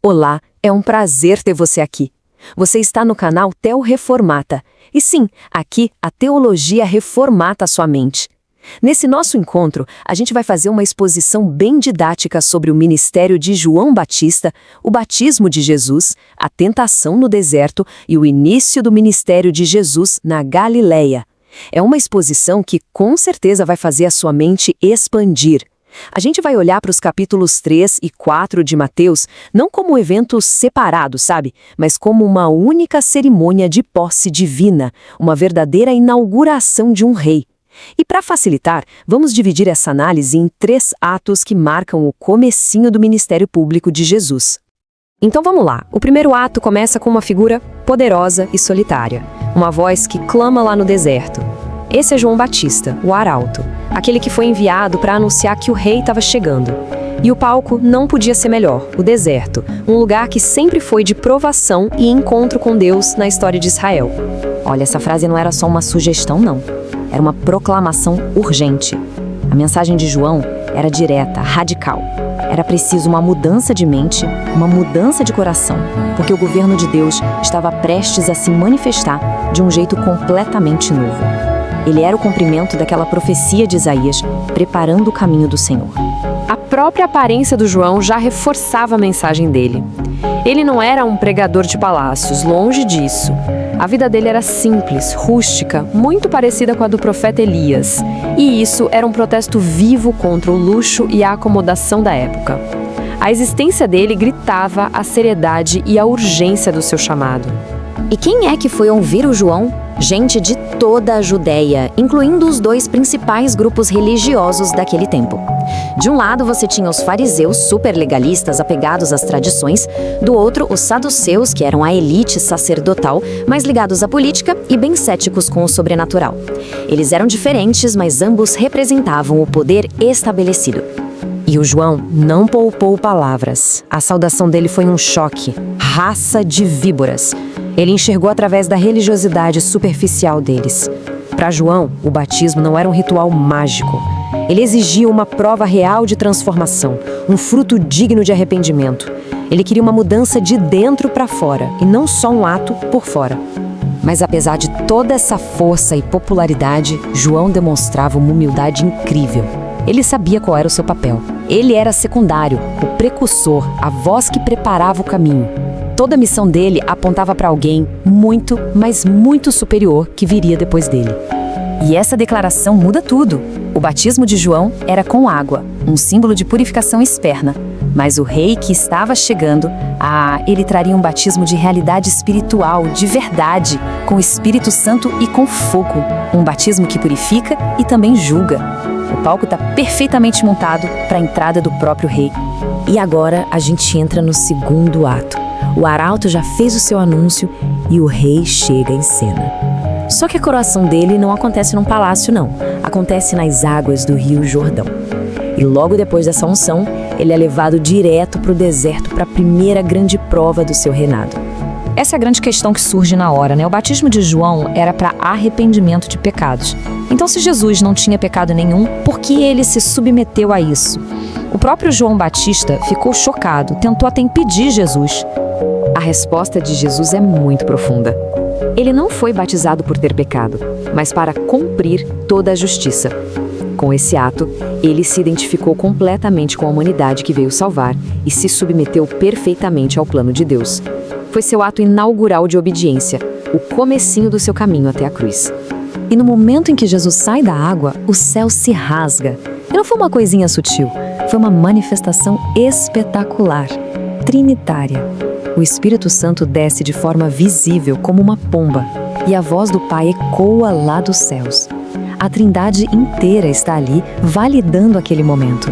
Olá, é um prazer ter você aqui. Você está no canal Teo Reformata. E sim, aqui a teologia reformata a sua mente. Nesse nosso encontro, a gente vai fazer uma exposição bem didática sobre o ministério de João Batista, o batismo de Jesus, a tentação no deserto e o início do ministério de Jesus na Galileia. É uma exposição que com certeza vai fazer a sua mente expandir. A gente vai olhar para os capítulos 3 e 4 de Mateus não como eventos separados, sabe? Mas como uma única cerimônia de posse divina, uma verdadeira inauguração de um rei. E para facilitar, vamos dividir essa análise em 3 atos que marcam o comecinho do ministério público de Jesus. Então vamos lá. O primeiro ato começa com uma figura poderosa e solitária, uma voz que clama lá no deserto. Esse é João Batista, o arauto, aquele que foi enviado para anunciar que o rei estava chegando. E o palco não podia ser melhor, o deserto, um lugar que sempre foi de provação e encontro com Deus na história de Israel. Olha, essa frase não era só uma sugestão, não. Era uma proclamação urgente. A mensagem de João era direta, radical. Era preciso uma mudança de mente, uma mudança de coração, porque o governo de Deus estava prestes a se manifestar de um jeito completamente novo. Ele era o cumprimento daquela profecia de Isaías, preparando o caminho do Senhor. A própria aparência do João já reforçava a mensagem dele. Ele não era um pregador de palácios, longe disso. A vida dele era simples, rústica, muito parecida com a do profeta Elias. E isso era um protesto vivo contra o luxo e a acomodação da época. A existência dele gritava a seriedade e a urgência do seu chamado. E quem é que foi ouvir o João? Gente de toda a Judéia, incluindo os 2 principais grupos religiosos daquele tempo. De um lado você tinha os fariseus super legalistas apegados às tradições, do outro os saduceus, que eram a elite sacerdotal, mais ligados à política e bem céticos com o sobrenatural. Eles eram diferentes, mas ambos representavam o poder estabelecido. E o João não poupou palavras. A saudação dele foi um choque. Raça de víboras. Ele enxergou através da religiosidade superficial deles. Para João, o batismo não era um ritual mágico. Ele exigia uma prova real de transformação, um fruto digno de arrependimento. Ele queria uma mudança de dentro para fora, e não só um ato por fora. Mas apesar de toda essa força e popularidade, João demonstrava uma humildade incrível. Ele sabia qual era o seu papel. Ele era secundário, o precursor, a voz que preparava o caminho. Toda a missão dele apontava para alguém muito, mas muito superior que viria depois dele. E essa declaração muda tudo. O batismo de João era com água, um símbolo de purificação externa. Mas o rei que estava chegando, ele traria um batismo de realidade espiritual, de verdade, com o Espírito Santo e com fogo. Um batismo que purifica e também julga. O palco está perfeitamente montado para a entrada do próprio rei. E agora a gente entra no segundo ato. O arauto já fez o seu anúncio e o rei chega em cena. Só que a coroação dele não acontece num palácio, não. Acontece nas águas do Rio Jordão. E logo depois dessa unção, ele é levado direto para o deserto para a primeira grande prova do seu reinado. Essa é a grande questão que surge na hora, né? O batismo de João era para arrependimento de pecados. Então, se Jesus não tinha pecado nenhum, por que ele se submeteu a isso? O próprio João Batista ficou chocado, tentou até impedir Jesus. A resposta de Jesus é muito profunda. Ele não foi batizado por ter pecado, mas para cumprir toda a justiça. Com esse ato, ele se identificou completamente com a humanidade que veio salvar e se submeteu perfeitamente ao plano de Deus. Foi seu ato inaugural de obediência, o comecinho do seu caminho até a cruz. E no momento em que Jesus sai da água, o céu se rasga. E não foi uma coisinha sutil, foi uma manifestação espetacular, trinitária. O Espírito Santo desce de forma visível como uma pomba, e a voz do Pai ecoa lá dos céus. A Trindade inteira está ali, validando aquele momento.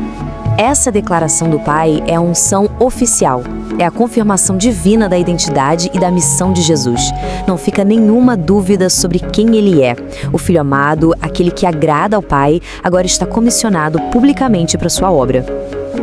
Essa declaração do Pai é a unção oficial, é a confirmação divina da identidade e da missão de Jesus. Não fica nenhuma dúvida sobre quem ele é. O Filho amado, aquele que agrada ao Pai, agora está comissionado publicamente para sua obra.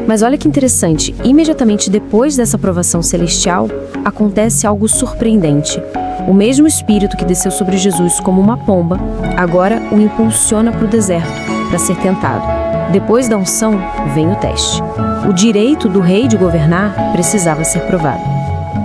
Mas olha que interessante, imediatamente depois dessa aprovação celestial, acontece algo surpreendente. O mesmo Espírito que desceu sobre Jesus como uma pomba, agora o impulsiona para o deserto. para ser tentado. Depois da unção, vem o teste. O direito do rei de governar precisava ser provado.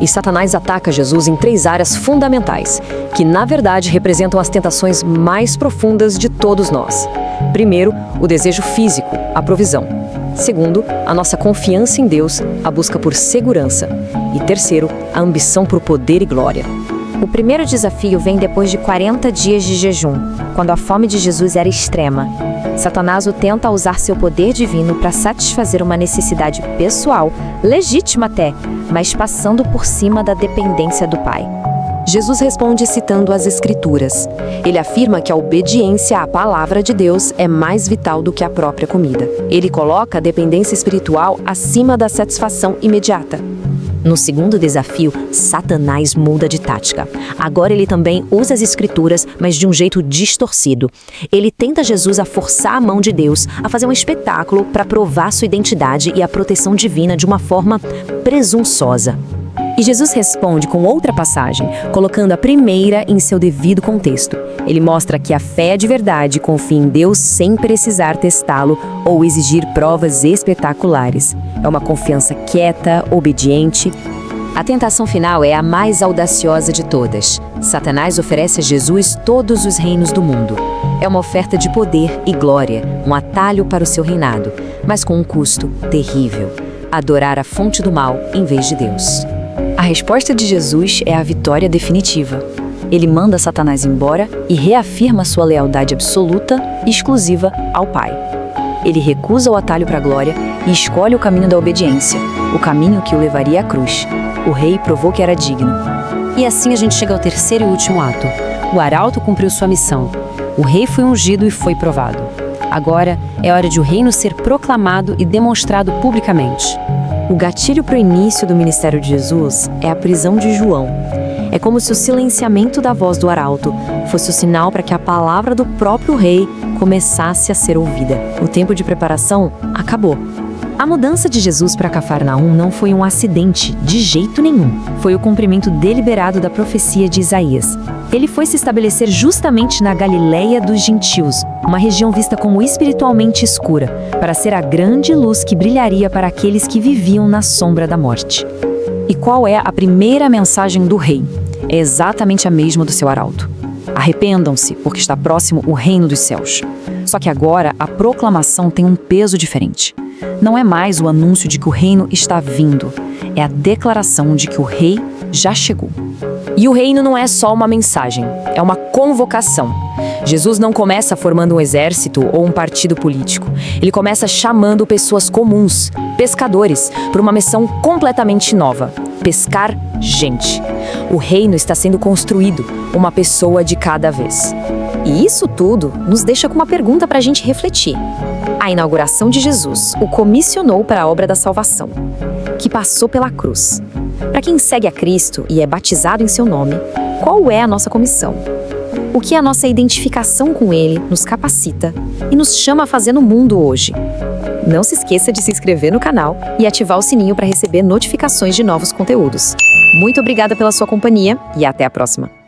E Satanás ataca Jesus em 3 áreas fundamentais, que na verdade representam as tentações mais profundas de todos nós. Primeiro, o desejo físico, a provisão. Segundo, a nossa confiança em Deus, a busca por segurança. E terceiro, a ambição por poder e glória. O primeiro desafio vem depois de 40 dias de jejum, quando a fome de Jesus era extrema. Satanás o tenta usar seu poder divino para satisfazer uma necessidade pessoal, legítima até, mas passando por cima da dependência do Pai. Jesus responde citando as Escrituras. Ele afirma que a obediência à palavra de Deus é mais vital do que a própria comida. Ele coloca a dependência espiritual acima da satisfação imediata. No segundo desafio, Satanás muda de tática. Agora ele também usa as Escrituras, mas de um jeito distorcido. Ele tenta Jesus a forçar a mão de Deus a fazer um espetáculo para provar sua identidade e a proteção divina de uma forma presunçosa. E Jesus responde com outra passagem, colocando a primeira em seu devido contexto. Ele mostra que a fé de verdade confia em Deus sem precisar testá-lo ou exigir provas espetaculares. É uma confiança quieta, obediente. A tentação final é a mais audaciosa de todas. Satanás oferece a Jesus todos os reinos do mundo. É uma oferta de poder e glória, um atalho para o seu reinado, mas com um custo terrível: adorar a fonte do mal em vez de Deus. A resposta de Jesus é a vitória definitiva. Ele manda Satanás embora e reafirma sua lealdade absoluta e exclusiva ao Pai. Ele recusa o atalho para a glória e escolhe o caminho da obediência, o caminho que o levaria à cruz. O rei provou que era digno. E assim a gente chega ao terceiro e último ato. O arauto cumpriu sua missão. O rei foi ungido e foi provado. Agora é hora de o reino ser proclamado e demonstrado publicamente. O gatilho para o início do ministério de Jesus é a prisão de João. É como se o silenciamento da voz do arauto fosse o sinal para que a palavra do próprio rei começasse a ser ouvida. O tempo de preparação acabou. A mudança de Jesus para Cafarnaum não foi um acidente, de jeito nenhum. Foi o cumprimento deliberado da profecia de Isaías. Ele foi se estabelecer justamente na Galileia dos gentios, uma região vista como espiritualmente escura, para ser a grande luz que brilharia para aqueles que viviam na sombra da morte. E qual é a primeira mensagem do rei? É exatamente a mesma do seu arauto. Arrependam-se, porque está próximo o reino dos céus. Só que agora a proclamação tem um peso diferente. Não é mais o anúncio de que o reino está vindo, é a declaração de que o rei já chegou. E o reino não é só uma mensagem, é uma convocação. Jesus não começa formando um exército ou um partido político. Ele começa chamando pessoas comuns, pescadores, para uma missão completamente nova: pescar gente. O reino está sendo construído, uma pessoa de cada vez. E isso tudo nos deixa com uma pergunta para a gente refletir. A inauguração de Jesus o comissionou para a obra da salvação, que passou pela cruz. Para quem segue a Cristo e é batizado em seu nome, qual é a nossa comissão? O que a nossa identificação com Ele nos capacita e nos chama a fazer no mundo hoje? Não se esqueça de se inscrever no canal e ativar o sininho para receber notificações de novos conteúdos. Muito obrigada pela sua companhia e até a próxima!